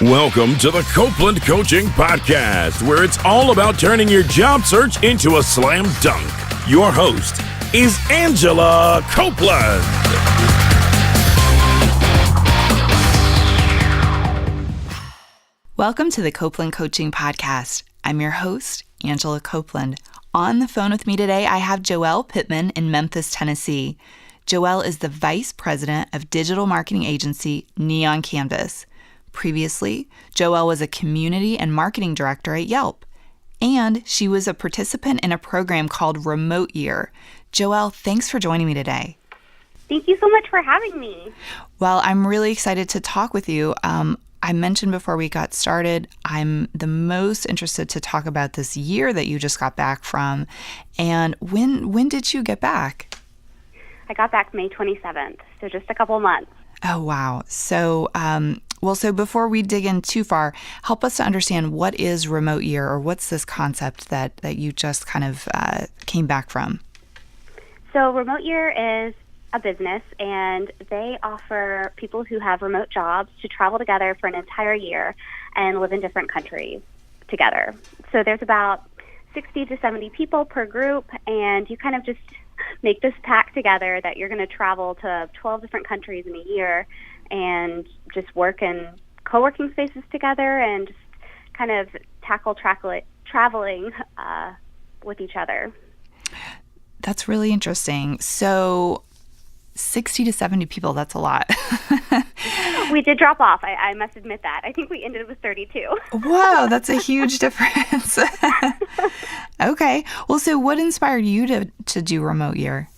Welcome to the Copeland Coaching Podcast, where it's all about turning your job search into a slam dunk. Your host is Angela Copeland. Welcome to the Copeland Coaching Podcast. I'm your host, Angela Copeland. On the phone with me today, I have Joelle Pittman in Memphis, Tennessee. Joelle is the Vice President of Digital Marketing Agency Neon Canvas. Previously, Joelle was a Community and Marketing Director at Yelp, and she was a participant in a program called Remote Year. Joelle, thanks for joining me today. Thank you so much for having me. Well, I'm really excited to talk with you. I mentioned before we got started, I'm the most interested to talk about this year that you just got back from. And when did you get back? I got back May 27th, so just a couple months. Oh, wow. So, so before we dig in too far, help us to understand what is Remote Year, or what's this concept that you just kind of came back from? So Remote Year is a business, and they offer people who have remote jobs to travel together for an entire year and live in different countries together. So there's about 60 to 70 people per group, and you kind of just make this pact together that you're going to travel to 12 different countries in a year and just work in co-working spaces together and just kind of tackle traveling with each other. That's really interesting. So 60 to 70 people, that's a lot. We did drop off. I must admit that. I think we ended with 32. Wow, that's a huge difference. Okay. Well, so what inspired you to do Remote Year?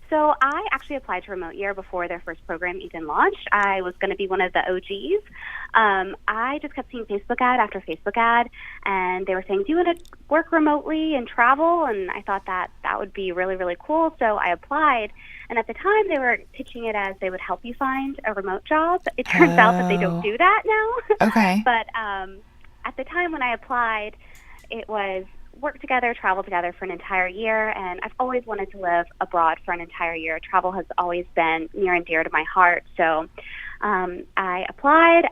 So I actually applied to Remote Year before their first program even launched. I was going to be one of the OGs. I just kept seeing Facebook ad after Facebook ad, and they were saying, do you want to work remotely and travel? And I thought that would be really, really cool. So I applied. And at the time, they were pitching it as they would help you find a remote job. It turns out that they don't do that now. Okay. But at the time when I applied, it was work together, travel together for an entire year, and I've always wanted to live abroad for an entire year. Travel has always been near and dear to my heart. So I applied.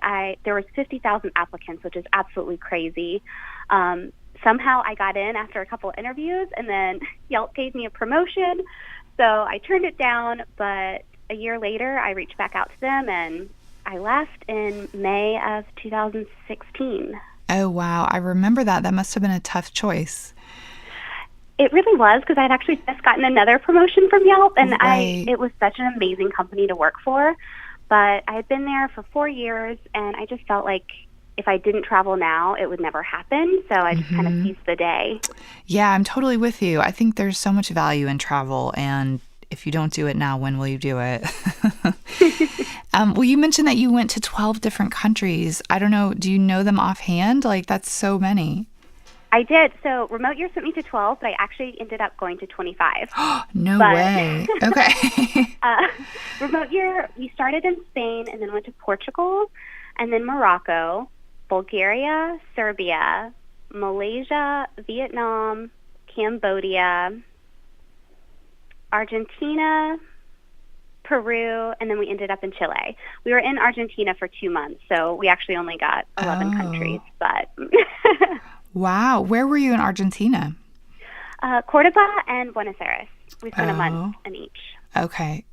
There was 50,000 applicants, which is absolutely crazy. Somehow I got in after a couple of interviews, and then Yelp gave me a promotion. So I turned it down, but a year later I reached back out to them, and I left in May of 2016. Oh, wow. I remember that. That must have been a tough choice. It really was, because I'd actually just gotten another promotion from Yelp, and Right. it was such an amazing company to work for. But I had been there for 4 years, and I just felt like if I didn't travel now, it would never happen. So I just kind of seized the day. Yeah, I'm totally with you. I think there's so much value in travel, and if you don't do it now, when will you do it? Well, you mentioned that you went to 12 different countries. I don't know. Do you know them offhand? Like, that's so many. I did. So Remote Year sent me to 12, but I actually ended up going to 25. No way. Okay. Remote Year, we started in Spain and then went to Portugal and then Morocco, Bulgaria, Serbia, Malaysia, Vietnam, Cambodia, Argentina, Peru, and then we ended up in Chile. We were in Argentina for 2 months, so we actually only got 11 countries. But Wow. Where were you in Argentina? Cordoba and Buenos Aires. We spent a month in each. Okay.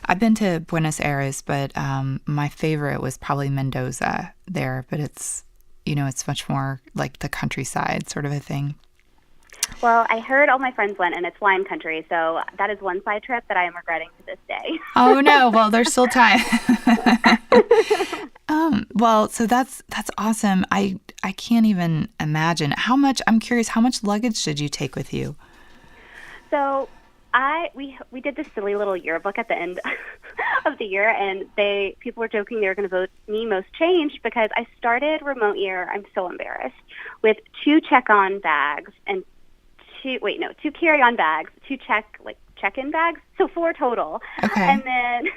I've been to Buenos Aires, but my favorite was probably Mendoza there. But it's much more like the countryside sort of a thing. Well, I heard all my friends went, and it's wine country, so that is one side trip that I am regretting to this day. Oh, no. Well, there's still time. Well, so that's awesome. I can't even imagine. I'm curious, how much luggage did you take with you? So we did this silly little yearbook at the end of the year, and people were joking they were going to vote me most changed because I started Remote Year, I'm so embarrassed, with 2 check-on bags and 2 carry-on bags, 2 check-in bags, so 4 total. Okay. And then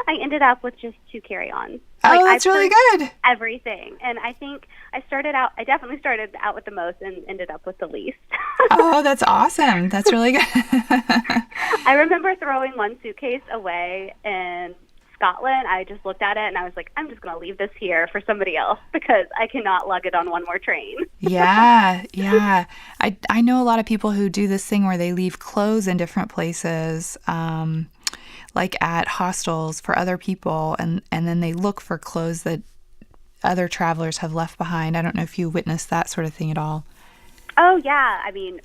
I ended up with just 2 carry-ons. Oh, that's really good. Everything. And I think I definitely started out with the most and ended up with the least. Oh, that's awesome. That's really good. I remember throwing one suitcase away in Scotland, I just looked at it and I was like, I'm just going to leave this here for somebody else because I cannot lug it on one more train. Yeah. I know a lot of people who do this thing where they leave clothes in different places, like at hostels for other people, and then they look for clothes that other travelers have left behind. I don't know if you witnessed that sort of thing at all. Oh, yeah. I mean,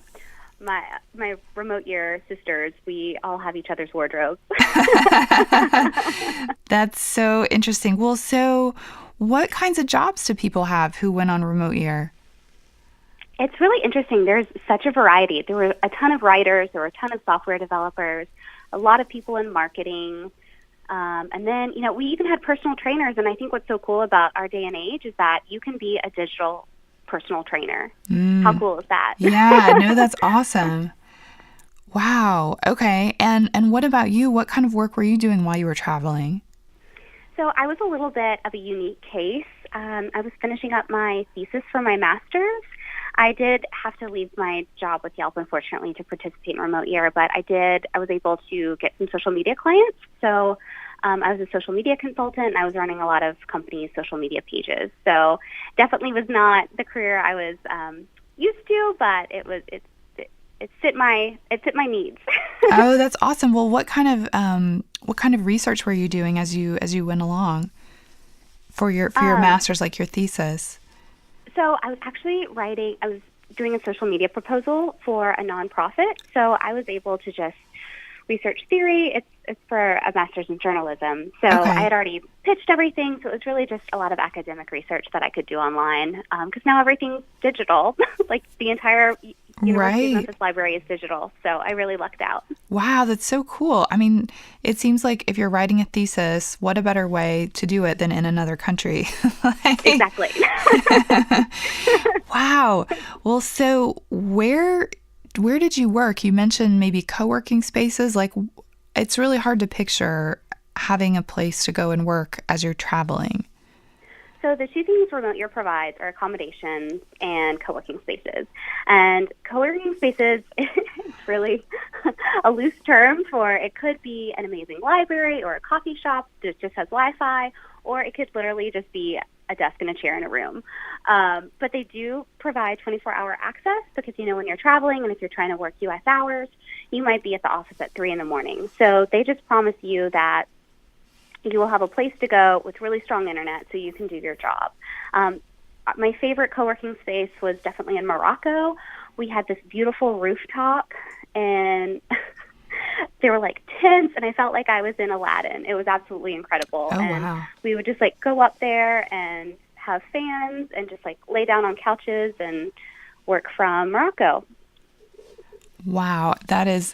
my remote year sisters, we all have each other's wardrobes. That's so interesting. Well, so what kinds of jobs do people have who went on remote year? It's really interesting. There's such a variety. There were a ton of writers. There were a ton of software developers, a lot of people in marketing. And then, we even had personal trainers. And I think what's so cool about our day and age is that you can be a digital personal trainer. How cool is that? Yeah, no, that's awesome. Wow. Okay. And what about you? What kind of work were you doing while you were traveling? So I was a little bit of a unique case. I was finishing up my thesis for my master's. I did have to leave my job with Yelp, unfortunately, to participate in remote year, but I was able to get some social media clients. So I was a social media consultant, and I was running a lot of companies' social media pages. So definitely was not the career I was used to, but it fit my needs. Oh, that's awesome. Well, what kind of research were you doing as you went along for your master's, like your thesis? So I was actually I was doing a social media proposal for a nonprofit. So I was able to just research theory. It's for a master's in journalism. So Okay. I had already pitched everything. So it was really just a lot of academic research that I could do online. Because now everything's digital. Like the entire University of Memphis library is digital. So I really lucked out. Wow, that's so cool. I mean, it seems like if you're writing a thesis, what a better way to do it than in another country? Exactly. Wow. Well, so where did you work? You mentioned maybe co-working spaces. Like, it's really hard to picture having a place to go and work as you're traveling. So the two things Remote Year provides are accommodations and co-working spaces. And co-working spaces is really a loose term for it could be an amazing library or a coffee shop that just has Wi-Fi, or it could literally just be a desk and a chair in a room. But they do provide 24-hour access because, when you're traveling and if you're trying to work U.S. hours, you might be at the office at 3 in the morning. So they just promise you that you will have a place to go with really strong internet so you can do your job. My favorite co-working space was definitely in Morocco. We had this beautiful rooftop, and there were like tents, and I felt like I was in Aladdin. It was absolutely incredible. Oh, and wow. we would just go up there and have fans and just lay down on couches and work from Morocco. Wow, that is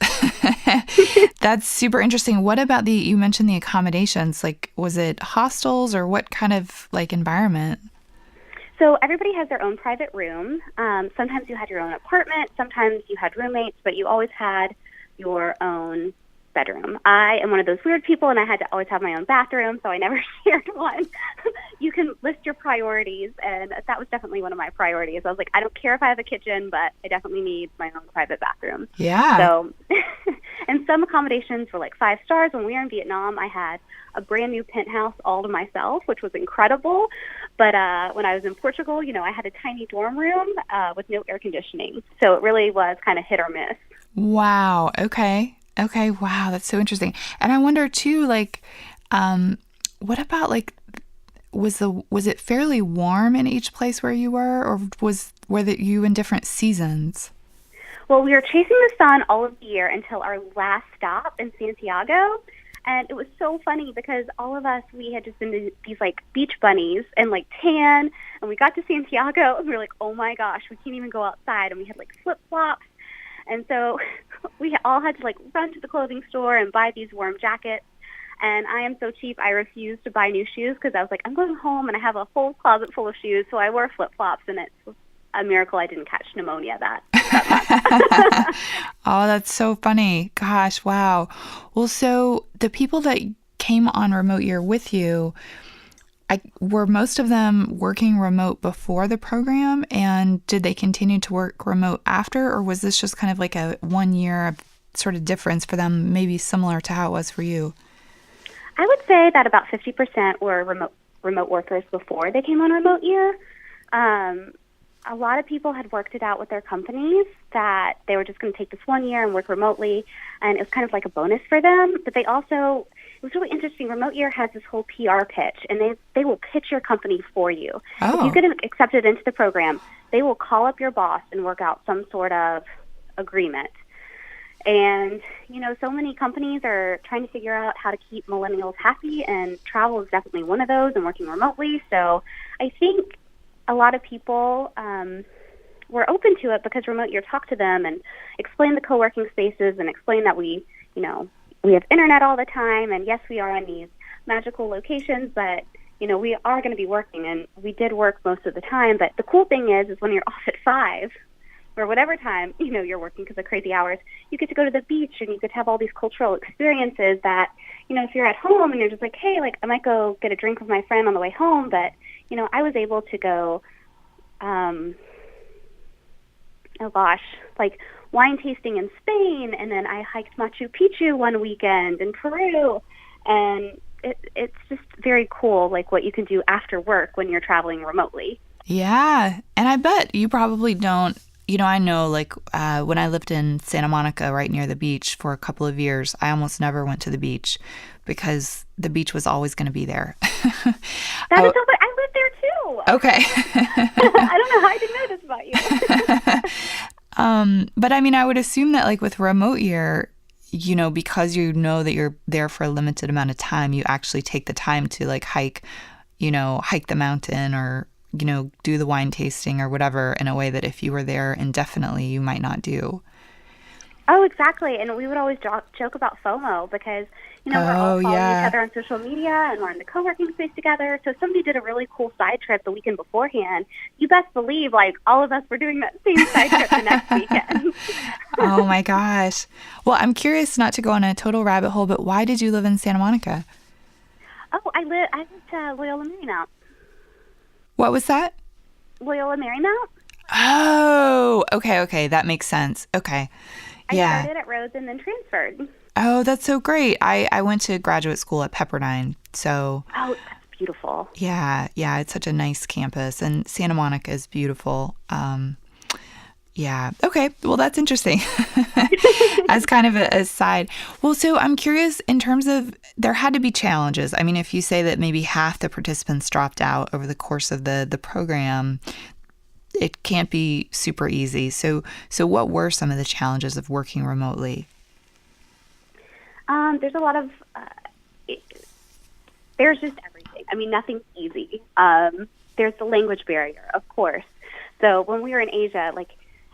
that's super interesting. What about you mentioned the accommodations? Like, was it hostels or what kind of environment? So everybody has their own private room. Sometimes you had your own apartment. Sometimes you had roommates, but you always had your own bedroom. I am one of those weird people, and I had to always have my own bathroom, so I never shared one. You can list your priorities, and that was definitely one of my priorities. I was like, I don't care if I have a kitchen, but I definitely need my own private bathroom. Yeah. So, and some accommodations were 5 stars. When we were in Vietnam, I had a brand new penthouse all to myself, which was incredible. But when I was in Portugal, I had a tiny dorm room with no air conditioning. So it really was kind of hit or miss. Wow. Okay. Wow. That's so interesting. And I wonder too, what about was it fairly warm in each place where you were, or were you in different seasons? Well, we were chasing the sun all of the year until our last stop in Santiago. And it was so funny because all of us, we had just been these beach bunnies and tan. And we got to Santiago and we were like, oh my gosh, we can't even go outside. And we had flip-flops. And so we all had to run to the clothing store and buy these warm jackets. And I am so cheap, I refused to buy new shoes because I was like, I'm going home and I have a whole closet full of shoes. So I wore flip-flops, and it's a miracle I didn't catch pneumonia that month. Oh, that's so funny. Gosh, wow. Well, so the people that came on remote year with you, were most of them working remote before the program, and did they continue to work remote after, or was this just kind of a 1 year sort of difference for them, maybe similar to how it was for you? I would say that about 50% were remote workers before they came on remote year. A lot of people had worked it out with their companies that they were just going to take this 1 year and work remotely, and it was kind of like a bonus for them. But they also, it was really interesting. Remote year has this whole PR pitch, and they will pitch your company for you. Oh. If you get accepted into the program, they will call up your boss and work out some sort of agreement. And, so many companies are trying to figure out how to keep millennials happy, and travel is definitely one of those, and working remotely. So I think a lot of people were open to it because remote year talked to them and explained the co-working spaces and explained that we have internet all the time, and yes, we are in these magical locations, but we are going to be working, and we did work most of the time. But the cool thing is when you're off at 5 or whatever time you're working because of crazy hours, you get to go to the beach and you get to have all these cultural experiences that if you're at home and you're just like, hey, I might go get a drink with my friend on the way home, but I was able to go, wine tasting in Spain, and then I hiked Machu Picchu one weekend in Peru, and it's just very cool, what you can do after work when you're traveling remotely. Yeah, and I bet you probably don't. I know, when I lived in Santa Monica, right near the beach for a couple of years, I almost never went to the beach because the beach was always going to be there. That is so funny. I lived there too. Okay. I don't know how I didn't know this about you. But I would assume that with remote year, because that you're there for a limited amount of time, you actually take the time to hike the mountain or do the wine tasting or whatever in a way that if you were there indefinitely, you might not do. Oh, exactly. And we would always joke about FOMO because, we're all following each other on social media and we're in the co-working space together. So if somebody did a really cool side trip the weekend beforehand, you best believe, all of us were doing that same side trip the next weekend. Oh, my gosh. Well, I'm curious, not to go on a total rabbit hole, but why did you live in Santa Monica? Oh, I went to Loyola Marymount. What was that? Loyola Marymount. Oh, okay. That makes sense. Okay. Yeah. I started at Rhodes and then transferred. Oh, that's so great. I went to graduate school at Pepperdine, so. Oh, that's beautiful. Yeah, it's such a nice campus, and Santa Monica is beautiful. Yeah, okay, well, that's interesting. As kind of a side. Well, so I'm curious in terms of, there had to be challenges. If you say that maybe half the participants dropped out over the course of the program, it can't be super easy. So what were some of the challenges of working remotely? There's a lot of, there's just everything. Nothing's easy. There's the language barrier, of course. So when we were in Asia,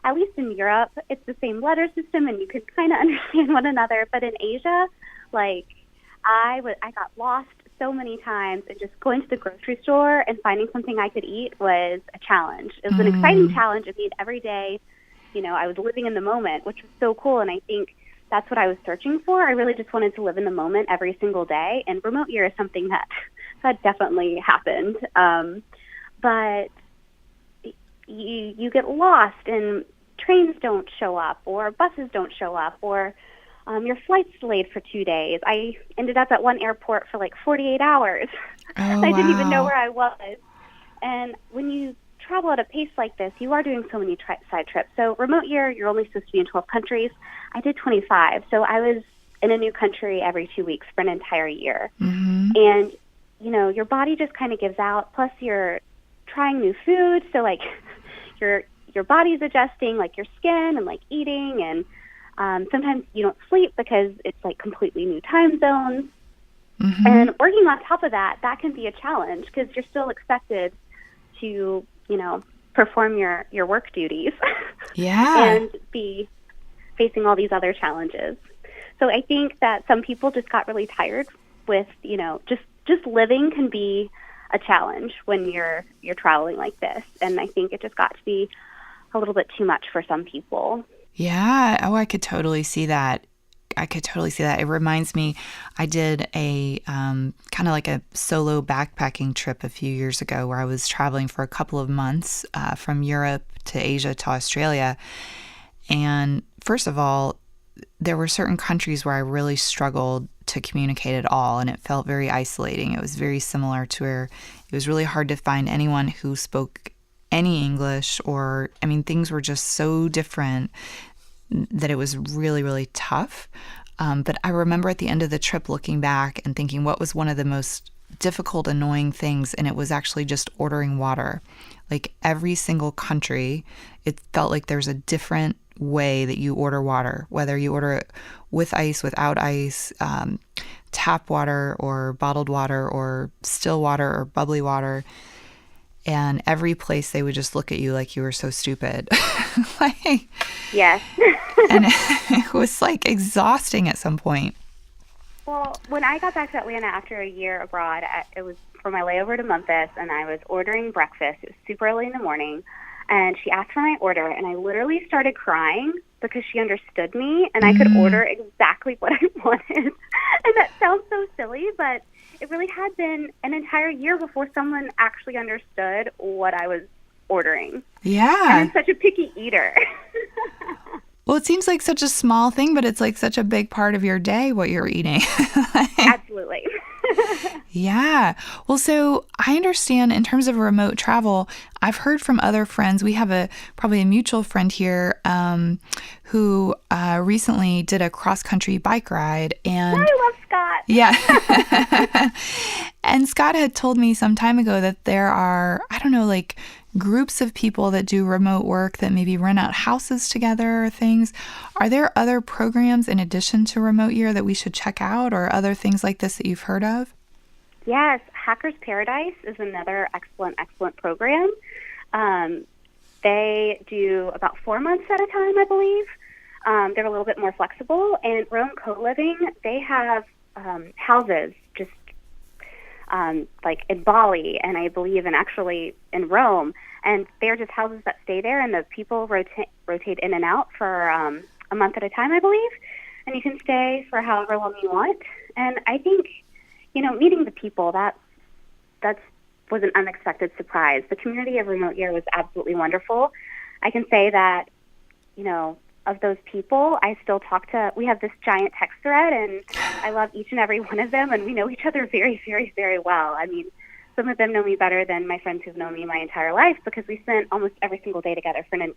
at least in Europe, it's the same letter system and you can kind of understand one another. But in Asia, I got lost so many times, and just going to the grocery store and finding something I could eat was a challenge. It was an exciting challenge. It made every day, I was living in the moment, which was so cool. And I think that's what I was searching for. I really just wanted to live in the moment every single day. And remote year is something that definitely happened. But you get lost and trains don't show up or buses don't show up or your flight's delayed for 2 days. I ended up at one airport for 48 hours. Oh, I didn't even know where I was. And when you travel at a pace like this, you are doing so many side trips. So remote year, you're only supposed to be in 12 countries. I did 25. So I was in a new country every 2 weeks for an entire year. Mm-hmm. And, your body just kind of gives out. Plus you're trying new food. So your body's adjusting, your skin and eating. And sometimes you don't sleep because it's completely new time zones. Mm-hmm. And working on top of that can be a challenge because you're still expected to, perform your work duties. Yeah. And be facing all these other challenges. So I think that some people just got really tired with, just living can be a challenge when you're traveling like this. And I think it just got to be a little bit too much for some people. Yeah. Oh, I could totally see that. It reminds me, I did a kind of like a solo backpacking trip a few years ago where I was traveling for a couple of months from Europe to Asia to Australia. And first of all, there were certain countries where I really struggled to communicate at all, and it felt very isolating. It was very similar to where it was really hard to find anyone who spoke any English, or, I mean, things were just so different that it was really, really tough. But I remember at the end of the trip looking back and thinking, what was one of the most difficult, annoying things? And it was actually just ordering water. Like every single country, it felt like there's a different way that you order water, whether you order it with ice, without ice, tap water or bottled water or still water or bubbly water. And every place they would just look at you like you were so stupid. Like, yes. And it was like exhausting at some point. Well, when I got back to Atlanta after a year abroad, it was for my layover to Memphis, and I was ordering breakfast. It was super early in the morning, and she asked for my order, and I literally started crying because she understood me, and I could order exactly what I wanted. And that sounds so silly, but it really had been an entire year before someone actually understood what I was ordering. Yeah. And I'm such a picky eater. Well, it seems like such a small thing, but it's like such a big part of your day, what you're eating. Absolutely. Yeah. Well, so I understand in terms of remote travel, I've heard from other friends. We have probably a mutual friend here who recently did a cross-country bike ride. And I love Scott. Yeah. And Scott had told me some time ago that there are, I don't know, like groups of people that do remote work that maybe rent out houses together or things. Are there other programs in addition to Remote Year that we should check out, or other things like this that you've heard of? Yes, Hackers Paradise is another excellent program. They do about 4 months at a time, I believe. They're a little bit more flexible. And Rome Co-Living, they have houses just like in Bali, and I believe actually in Rome. And they're just houses that stay there, and the people rotate in and out for a month at a time, I believe. And you can stay for however long you want. And I think, meeting the people, that was an unexpected surprise. The community of Remote Year was absolutely wonderful. I can say that, of those people, I still talk to. We have this giant text thread, and I love each and every one of them, and we know each other very, very, very well. I mean, some of them know me better than my friends who've known me my entire life, because we spent almost every single day together for an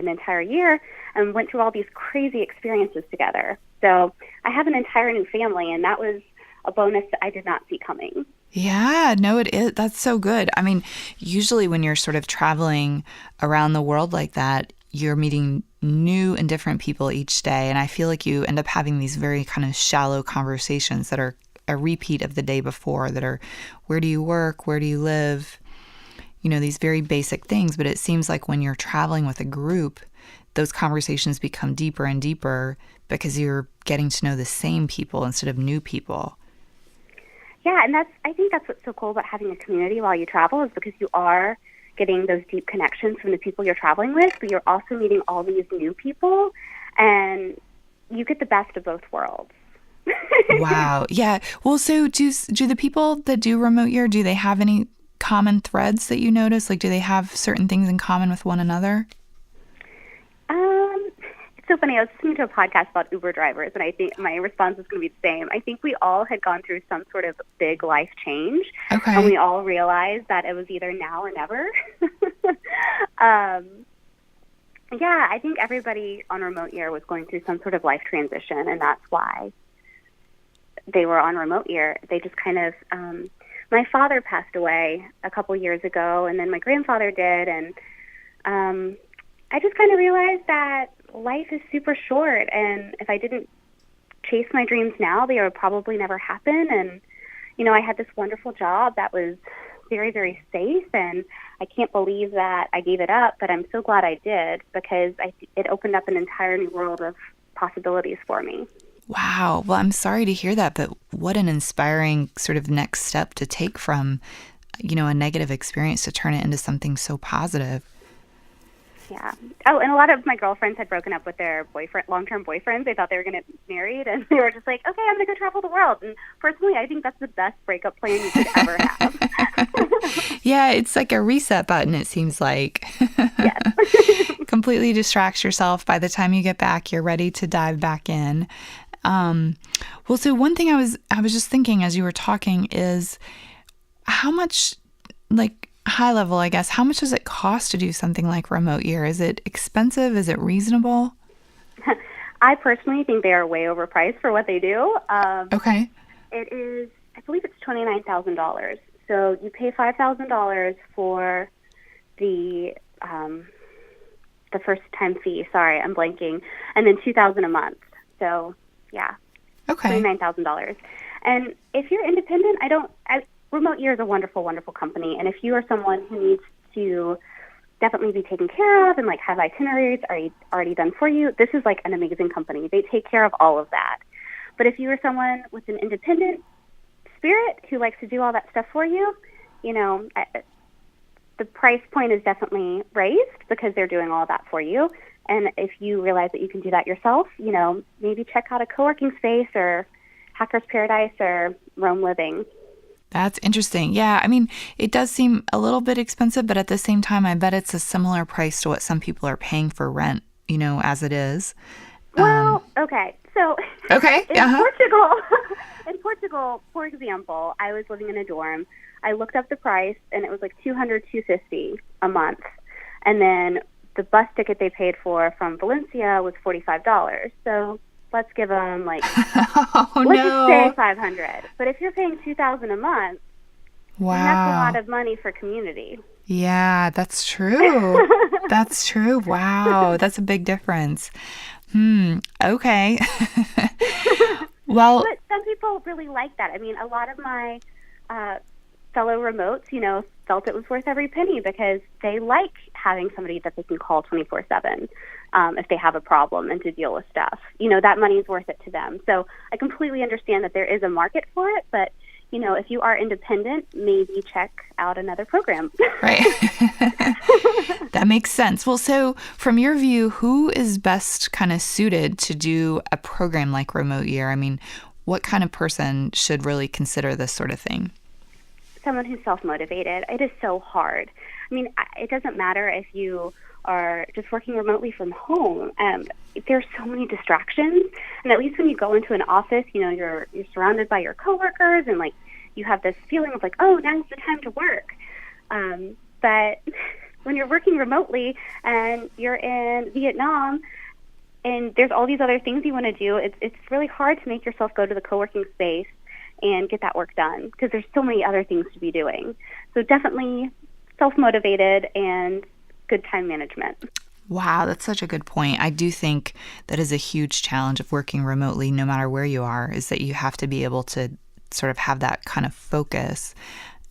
entire year and went through all these crazy experiences together. So I have an entire new family, and that was a bonus that I did not see coming. Yeah, no, it is. That's so good. I mean, usually when you're sort of traveling around the world like that, you're meeting new and different people each day. And I feel like you end up having these very kind of shallow conversations that are a repeat of the day before, that are, where do you work? Where do you live? These very basic things. But it seems like when you're traveling with a group, those conversations become deeper and deeper because you're getting to know the same people instead of new people. Yeah, and I think that's what's so cool about having a community while you travel, is because you are getting those deep connections from the people you're traveling with, but you're also meeting all these new people, and you get the best of both worlds. Wow. Yeah. Well, so do the people that do Remote Year, do they have any common threads that you notice? Like, do they have certain things in common with one another? It's so funny. I was listening to a podcast about Uber drivers, and I think my response is going to be the same. I think we all had gone through some sort of big life change, okay, and we all realized that it was either now or never. Yeah, I think everybody on Remote Year was going through some sort of life transition, and that's why they were on Remote Year. They just kind of, my father passed away a couple years ago, and then my grandfather did, and I just kind of realized that life is super short, and if I didn't chase my dreams now, they would probably never happen. And, I had this wonderful job that was very, very safe, and I can't believe that I gave it up, but I'm so glad I did, because it opened up an entire new world of possibilities for me. Wow. Well, I'm sorry to hear that, but what an inspiring sort of next step to take from, a negative experience to turn it into something so positive. Yeah. Oh, and a lot of my girlfriends had broken up with their long-term boyfriends. They thought they were going to get married, and they were just like, okay, I'm going to go travel the world. And personally, I think that's the best breakup plan you could ever have. Yeah, it's like a reset button, it seems like. Yes. Completely distracts yourself. By the time you get back, you're ready to dive back in. Well, so one thing I was just thinking as you were talking is how much, like high level, I guess, how much does it cost to do something like remote year? Is it expensive? Is it reasonable? I personally think they are way overpriced for what they do. Okay. It is, I believe it's $29,000. So you pay $5,000 for the first time fee. Sorry, I'm blanking, and then $2,000 a month. So yeah, okay, $29,000. And if you're independent, Remote Year is a wonderful, wonderful company. And if you are someone who needs to definitely be taken care of and like have itineraries already done for you, this is like an amazing company. They take care of all of that. But if you are someone with an independent spirit who likes to do all that stuff for you, the price point is definitely raised because they're doing all that for you. And if you realize that you can do that yourself, maybe check out a co-working space or Hacker's Paradise or Rome Living. That's interesting. Yeah, I mean, it does seem a little bit expensive, but at the same time, I bet it's a similar price to what some people are paying for rent, as it is. Well, okay. So okay. in Portugal, for example, I was living in a dorm. I looked up the price, and it was like $250 a month. And then the bus ticket they paid for from Valencia was $45. So let's give them let's just say $500. But if you're paying $2,000 a month, wow, that's a lot of money for community. Yeah, that's true. That's true. Wow, that's a big difference. Okay. Well, but some people really like that. I mean, a lot of my fellow remotes, felt it was worth every penny because they like having somebody that they can call 24/7 if they have a problem and to deal with stuff. That money is worth it to them. So I completely understand that there is a market for it, but if you are independent, maybe check out another program. Right. That makes sense. Well, so from your view, who is best kind of suited to do a program like Remote Year? I mean, what kind of person should really consider this sort of thing? Someone who's self-motivated. It is so hard. I mean, it doesn't matter if you are just working remotely from home. There's so many distractions, and at least when you go into an office, you're surrounded by your coworkers, and you have this feeling of oh, now's the time to work. But when you're working remotely and you're in Vietnam, and there's all these other things you want to do, it's really hard to make yourself go to the co-working space and get that work done because there's so many other things to be doing. So definitely self-motivated and good time management. Wow, that's such a good point. I do think that is a huge challenge of working remotely, no matter where you are, is that you have to be able to sort of have that kind of focus.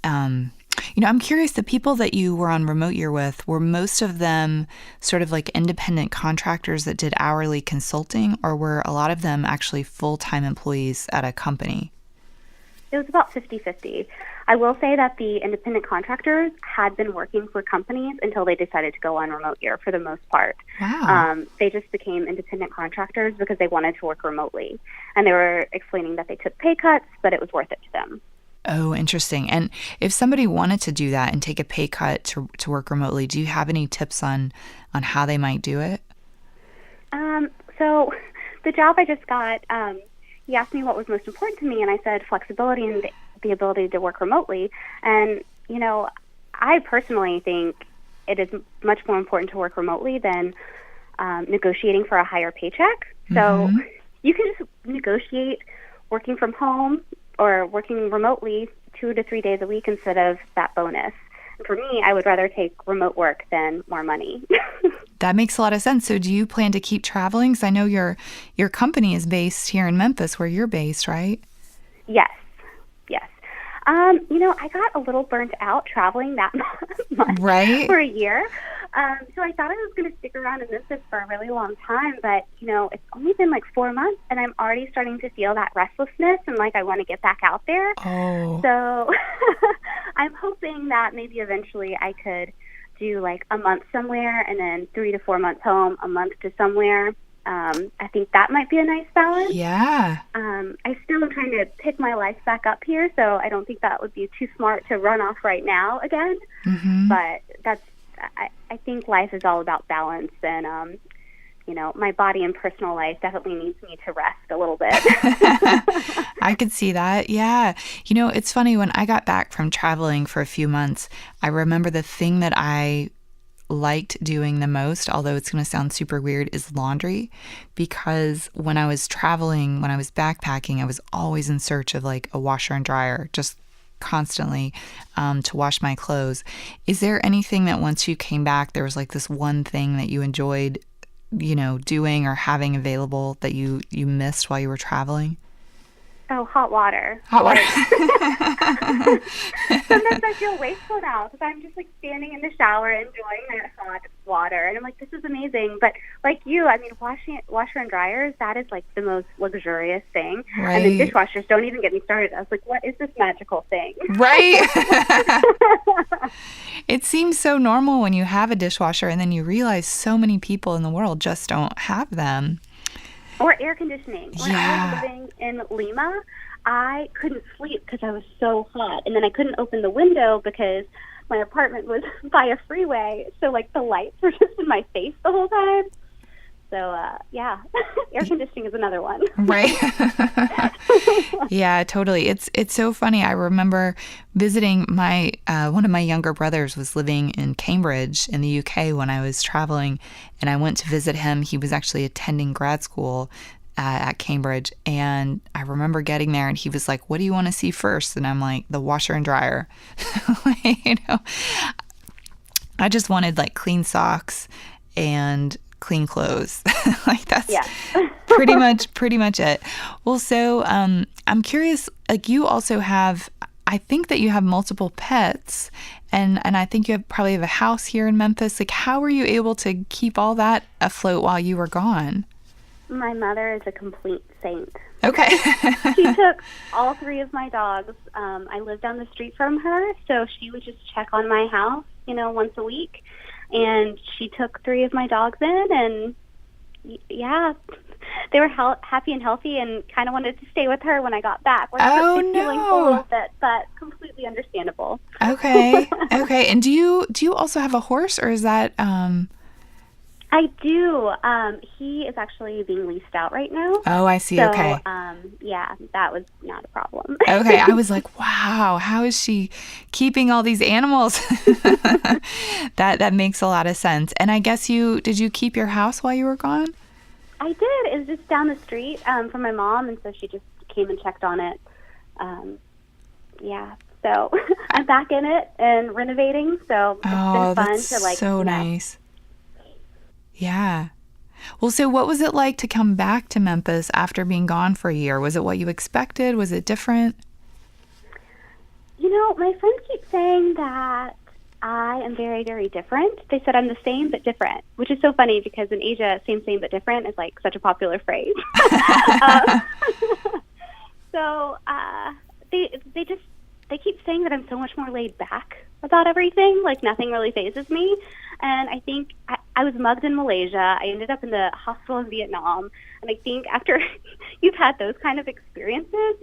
I'm curious, the people that you were on Remote Year with, were most of them sort of like independent contractors that did hourly consulting, or were a lot of them actually full-time employees at a company? It was about 50-50. I will say that the independent contractors had been working for companies until they decided to go on Remote Year for the most part. Wow. They just became independent contractors because they wanted to work remotely. And they were explaining that they took pay cuts, but it was worth it to them. Oh, interesting. And if somebody wanted to do that and take a pay cut to work remotely, do you have any tips on how they might do it? So the job I just got, he asked me what was most important to me, and I said flexibility and the ability to work remotely. And, I personally think it is much more important to work remotely than negotiating for a higher paycheck. So you can just negotiate working from home or working remotely 2 to 3 days a week instead of that bonus. And for me, I would rather take remote work than more money. That makes a lot of sense. So do you plan to keep traveling? Because I know your company is based here in Memphis, where you're based, right? Yes. I got a little burnt out traveling that much for a year. So I thought I was going to stick around in Memphis for a really long time. But, it's only been 4 months, and I'm already starting to feel that restlessness and I want to get back out there. Oh. So I'm hoping that maybe eventually I could do a month somewhere and then 3 to 4 months home, a month to somewhere. I think that might be a nice balance. Yeah. I still am trying to pick my life back up here, so I don't think that would be too smart to run off right now again. But I think life is all about balance, and my body and personal life definitely needs me to rest a little bit. I could see that. Yeah. It's funny, when I got back from traveling for a few months, I remember the thing that I liked doing the most, although it's going to sound super weird, is laundry. Because when I was traveling, when I was backpacking, I was always in search of like a washer and dryer, just constantly to wash my clothes. Is there anything that once you came back, there was like this one thing that you enjoyed, doing or having available that you missed while you were traveling? Oh, hot water. Hot water. Sometimes I feel wasteful now because I'm just like standing in the shower enjoying that hot water. And I'm like, this is amazing. But like you, I mean, washer and dryers, that is like the most luxurious thing. Right. And then dishwashers, don't even get me started. I was like, what is this magical thing? Right. It seems so normal when you have a dishwasher, and then you realize so many people in the world just don't have them. Or air conditioning. When Yeah. I was living in Lima, I couldn't sleep because I was so hot. And then I couldn't open the window because my apartment was by a freeway. So, like, the lights were just in my face the whole time. So, yeah, air conditioning is another one. Right. Yeah, totally. It's so funny. I remember visiting one of my younger brothers was living in Cambridge in the UK when I was traveling, and I went to visit him. He was actually attending grad school at Cambridge, and I remember getting there, and he was like, "What do you want to see first?" And I'm like, "The washer and dryer." I just wanted like clean socks and clean clothes. Like that's pretty much it. Well, so I'm curious, like you also have, I think that you have multiple pets, and I think you probably have a house here in Memphis. Like, how were you able to keep all that afloat while you were gone? My mother is a complete saint. Okay. She took all 3 of my dogs. I live down the street from her, so she would just check on my house, once a week. And she took 3 of my dogs in, and yeah, they were happy and healthy, and kind of wanted to stay with her when I got back. Feeling a little bit, but completely understandable. Okay. And do you also have a horse, or is that? I do. He is actually being leased out right now. Oh, I see. So, okay. Yeah, that was not a problem. Okay. I was like, wow, how is she keeping all these animals? That makes a lot of sense. And I guess did you keep your house while you were gone? I did. It was just down the street from my mom, and so she just came and checked on it. Yeah. So I'm back in it and renovating. So it's been fun that's to like. So nice. Yeah. Well, so what was it like to come back to Memphis after being gone for a year? Was it what you expected? Was it different? My friends keep saying that I am very, very different. They said I'm the same but different, which is so funny because in Asia, same but different is like such a popular phrase. So they keep saying that I'm so much more laid back about everything, like nothing really phases me. And I think I was mugged in Malaysia. I ended up in the hospital in Vietnam. And I think after you've had those kind of experiences,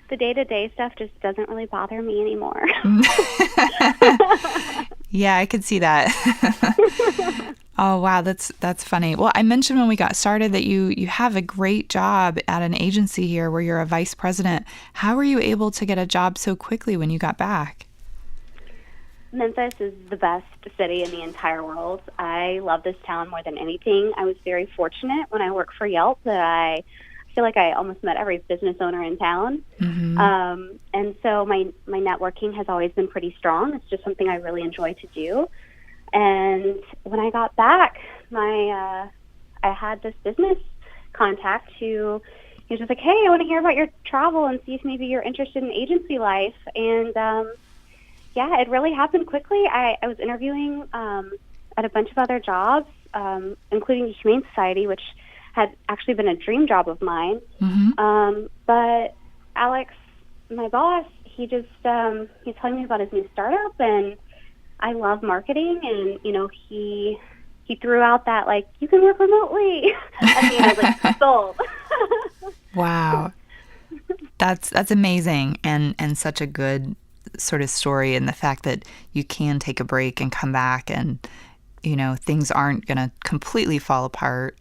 the day-to-day stuff just doesn't really bother me anymore. Yeah, I could see that. Oh, wow, that's funny. Well, I mentioned when we got started that you have a great job at an agency here where you're a vice president. How were you able to get a job so quickly when you got back? Memphis is the best city in the entire world. I love this town more than anything. I was very fortunate when I worked for Yelp that I feel like I almost met every business owner in town. Mm-hmm. And so my networking has always been pretty strong. It's just something I really enjoy to do. And when I got back, I had this business contact who was just like, hey, I want to hear about your travel and see if maybe you're interested in agency life. And yeah, it really happened quickly. I was interviewing at a bunch of other jobs, including the Humane Society, which had actually been a dream job of mine. Mm-hmm. But Alex, my boss, he's telling me about his new startup, and I love marketing, and he threw out that like you can work remotely. I was like sold. Wow, that's amazing, and such a good sort of story, and the fact that you can take a break and come back and things aren't going to completely fall apart.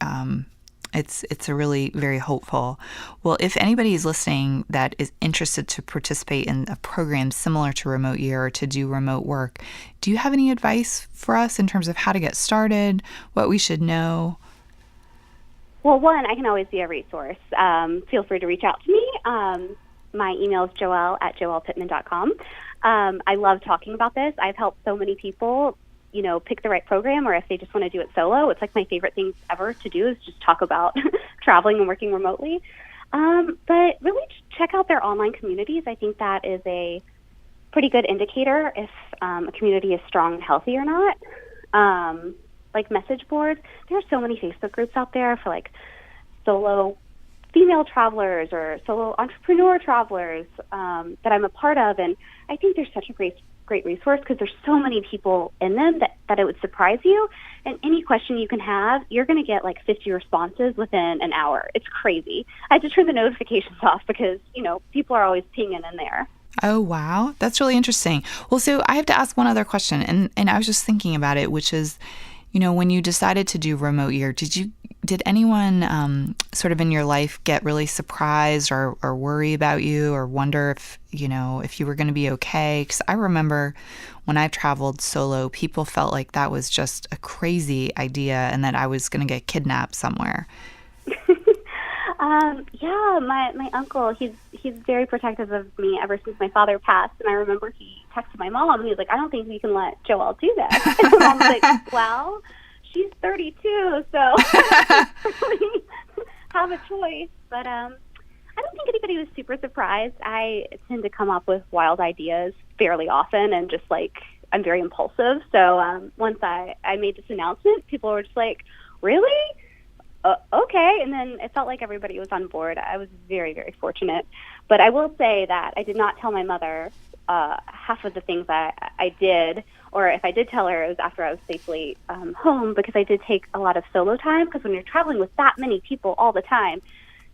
It's a really very hopeful. Well, if anybody is listening that is interested to participate in a program similar to Remote Year or to do remote work, do you have any advice for us in terms of how to get started, what we should know? Well, one, I can always be a resource. Feel free to reach out to me. My email is joelle@joellepittman.com. I love talking about this. I've helped so many people pick the right program, or if they just want to do it solo. It's like my favorite thing ever to do is just talk about traveling and working remotely. But really check out their online communities. I think that is a pretty good indicator if a community is strong and healthy or not. Like message boards, there are so many Facebook groups out there for like solo female travelers or solo entrepreneur travelers that I'm a part of. And I think there's such a great resource because there's so many people in them that it would surprise you. And any question you can have, you're going to get like 50 responses within an hour. It's crazy. I had to turn the notifications off because, people are always pinging in there. Oh, wow. That's really interesting. Well, so I have to ask one other question. And I was just thinking about it, which is, when you decided to do Remote Year, did anyone sort of in your life get really surprised or worry about you or wonder if you were going to be okay? Because I remember when I traveled solo, people felt like that was just a crazy idea and that I was going to get kidnapped somewhere. Yeah, my uncle, he's very protective of me ever since my father passed. And I remember he texted my mom and he was like, I don't think we can let Joelle do that. And my mom was like, well, she's 32, so I don't really have a choice. But I don't think anybody was super surprised. I tend to come up with wild ideas fairly often and just like, I'm very impulsive. So once I made this announcement, people were just like, really? Okay. And then it felt like everybody was on board. I was very, very fortunate. But I will say that I did not tell my mother half of the things I did, or if I did tell her, it was after I was safely home, because I did take a lot of solo time, because when you're traveling with that many people all the time,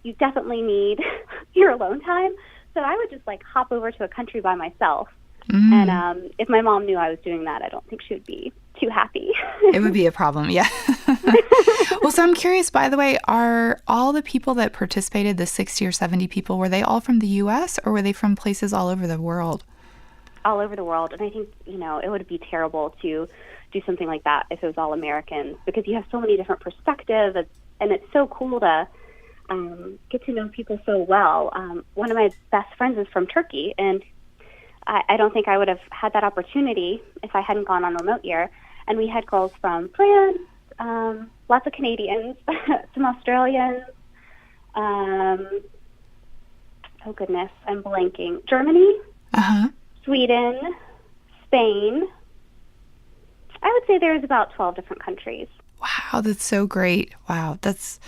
you definitely need your alone time. So I would just like hop over to a country by myself. And if my mom knew I was doing that, I don't think she would be too happy. It would be a problem, yeah. Well, so I'm curious, by the way, are all the people that participated, the 60 or 70 people, were they all from the U.S. or were they from places all over the world? All over the world. And I think, it would be terrible to do something like that if it was all Americans, because you have so many different perspectives, and it's so cool to get to know people so well. One of my best friends is from Turkey, and I don't think I would have had that opportunity if I hadn't gone on Remote Year. And we had girls from France, lots of Canadians, some Australians, oh goodness, I'm blanking, Germany, Sweden, Spain. I would say there's about 12 different countries. Wow, that's so great. Wow, that's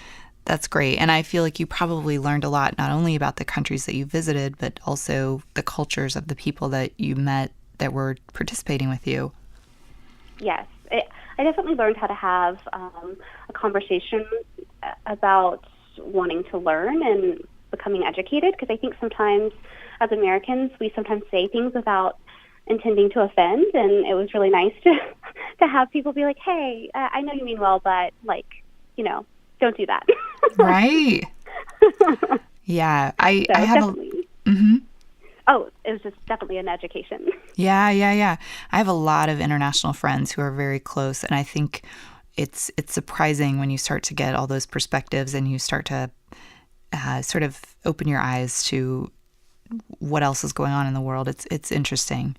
great. And I feel like you probably learned a lot, not only about the countries that you visited, but also the cultures of the people that you met that were participating with you. Yes. I definitely learned how to have a conversation about wanting to learn and becoming educated, because I think sometimes as Americans, we sometimes say things without intending to offend, and it was really nice to have people be like, hey, I know you mean well, but don't do that. Right. Yeah. I have Oh, it was just definitely an education. Yeah. I have a lot of international friends who are very close, and I think it's surprising when you start to get all those perspectives and you start to sort of open your eyes to what else is going on in the world. It's interesting.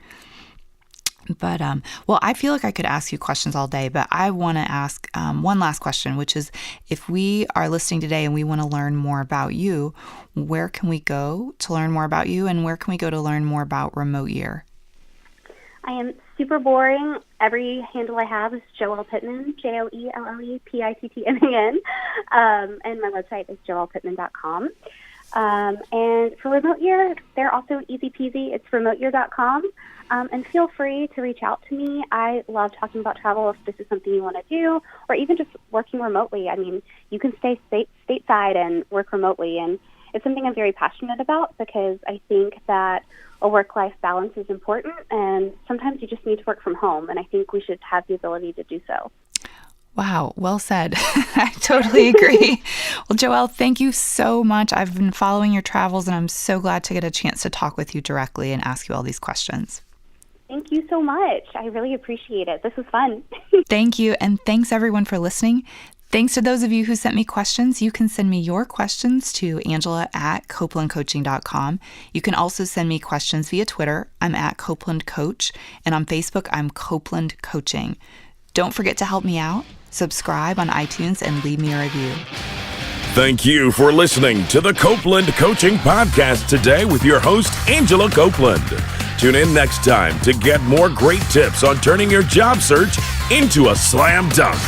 But, well, I feel like I could ask you questions all day, but I want to ask one last question, which is, if we are listening today and we want to learn more about you, where can we go to learn more about you, and where can we go to learn more about Remote Year? I am super boring. Every handle I have is Joelle Pittman, JoellePittman. And my website is joellepittman.com. And for Remote Year, they're also easy peasy. It's remoteyear.com. And feel free to reach out to me. I love talking about travel if this is something you want to do, or even just working remotely. I mean, you can stay stateside and work remotely, and it's something I'm very passionate about, because I think that a work-life balance is important, and sometimes you just need to work from home, and I think we should have the ability to do so. Wow, well said. I totally agree. Well, Joelle, thank you so much. I've been following your travels, and I'm so glad to get a chance to talk with you directly and ask you all these questions. Thank you so much. I really appreciate it. This was fun. Thank you, and thanks everyone for listening. Thanks to those of you who sent me questions. You can send me your questions to Angela@CopelandCoaching.com. You can also send me questions via Twitter. I'm @CopelandCoach, and on Facebook, I'm Copeland Coaching. Don't forget to help me out. Subscribe on iTunes and leave me a review. Thank you for listening to the Copeland Coaching Podcast today with your host, Angela Copeland. Tune in next time to get more great tips on turning your job search into a slam dunk.